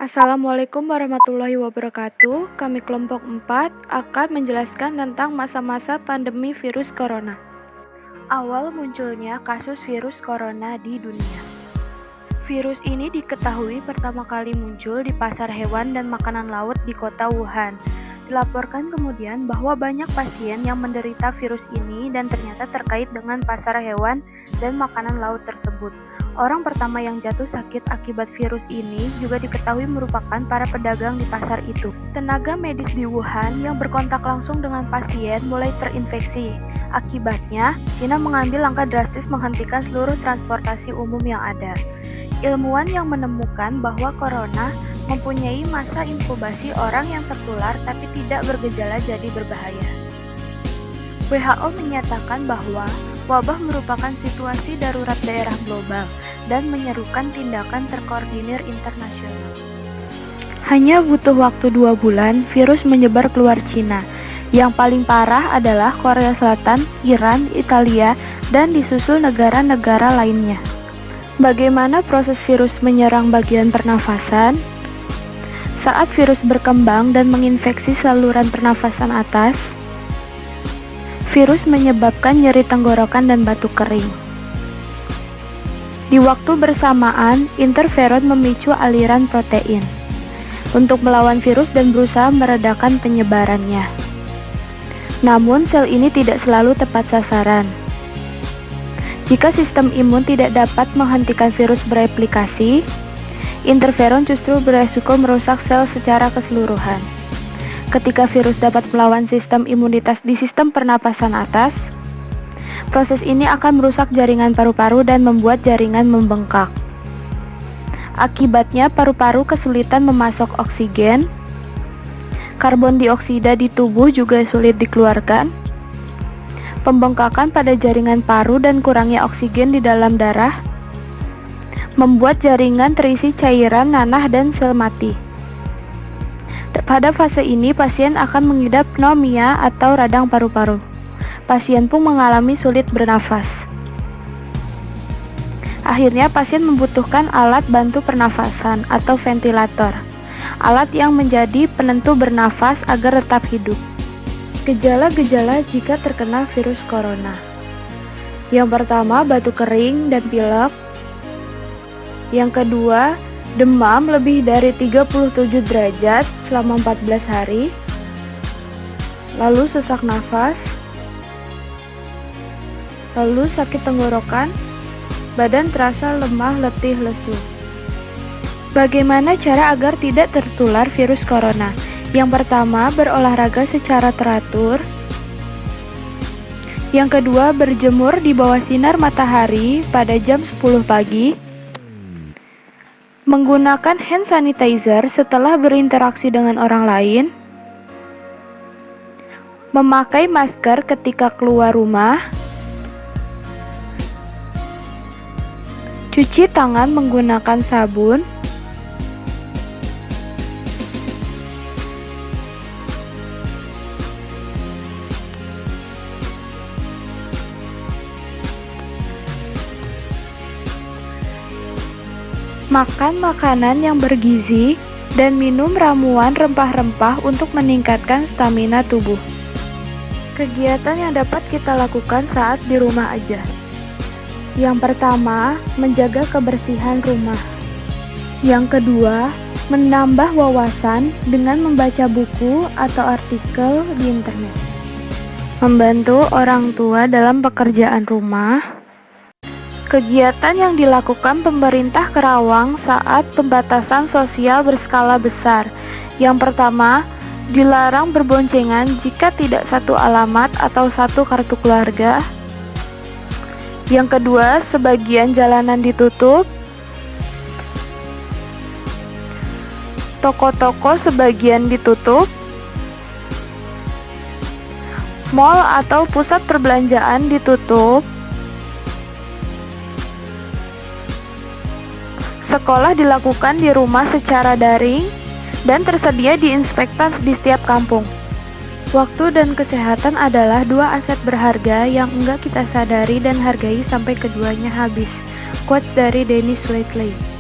Assalamualaikum warahmatullahi wabarakatuh. Kami kelompok 4 akan menjelaskan tentang masa-masa pandemi virus corona. Awal munculnya kasus virus corona di dunia. Virus ini diketahui pertama kali muncul di pasar hewan dan makanan laut di kota Wuhan. Dilaporkan kemudian bahwa banyak pasien yang menderita virus ini dan ternyata terkait dengan pasar hewan dan makanan laut tersebut. Orang pertama yang jatuh sakit akibat virus ini juga diketahui merupakan para pedagang di pasar itu. Tenaga medis di Wuhan yang berkontak langsung dengan pasien mulai terinfeksi. Akibatnya, Cina mengambil langkah drastis menghentikan seluruh transportasi umum yang ada. Ilmuwan yang menemukan bahwa corona mempunyai masa inkubasi orang yang tertular tapi tidak bergejala jadi berbahaya. WHO menyatakan bahwa wabah merupakan situasi darurat daerah global dan menyerukan tindakan terkoordinir internasional. Hanya butuh waktu 2 bulan, virus menyebar keluar Cina. Yang paling parah adalah Korea Selatan, Iran, Italia, dan disusul negara-negara lainnya. Bagaimana proses virus menyerang bagian pernafasan? Saat virus berkembang dan menginfeksi saluran pernafasan atas, virus menyebabkan nyeri tenggorokan dan batuk kering. Di waktu bersamaan, interferon memicu aliran protein untuk melawan virus dan berusaha meredakan penyebarannya. Namun, sel ini tidak selalu tepat sasaran. Jika sistem imun tidak dapat menghentikan virus bereplikasi, interferon justru beresiko merusak sel secara keseluruhan. Ketika virus dapat melawan sistem imunitas di sistem pernapasan atas, proses ini akan merusak jaringan paru-paru dan membuat jaringan membengkak. Akibatnya, paru-paru kesulitan memasok oksigen, karbon dioksida di tubuh juga sulit dikeluarkan, pembengkakan pada jaringan paru dan kurangnya oksigen di dalam darah membuat jaringan terisi cairan, nanah, dan sel mati. Pada fase ini, pasien akan mengidap pneumonia atau radang paru-paru. Pasien pun mengalami sulit bernafas. Akhirnya, pasien membutuhkan alat bantu pernafasan atau ventilator, alat yang menjadi penentu bernafas agar tetap hidup. Gejala-gejala jika terkena virus corona. Yang pertama, batuk kering dan pilek. Yang kedua, demam lebih dari 37 derajat selama 14 hari. Lalu sesak nafas. Lalu sakit tenggorokan, badan terasa lemah, letih, lesu. Bagaimana cara agar tidak tertular virus corona? Yang pertama, berolahraga secara teratur. Yang kedua, berjemur di bawah sinar matahari pada jam 10 pagi. Menggunakan hand sanitizer setelah berinteraksi dengan orang lain. Memakai masker ketika keluar rumah. Cuci tangan menggunakan sabun. Makan makanan yang bergizi dan minum ramuan rempah-rempah untuk meningkatkan stamina tubuh. Kegiatan yang dapat kita lakukan saat di rumah aja. Yang pertama, menjaga kebersihan rumah. Yang kedua, menambah wawasan dengan membaca buku atau artikel di internet. Membantu orang tua dalam pekerjaan rumah. Kegiatan yang dilakukan pemerintah Kerawang saat pembatasan sosial berskala besar. Yang pertama, dilarang berboncengan jika tidak satu alamat atau satu kartu keluarga. Yang kedua, sebagian jalanan ditutup. Toko-toko sebagian ditutup. Mal atau pusat perbelanjaan ditutup. Sekolah dilakukan di rumah secara daring dan tersedia di inspektan di setiap kampung. Waktu dan kesehatan adalah 2 aset berharga yang enggak kita sadari dan hargai sampai keduanya habis. Quotes dari Dennis Waitley.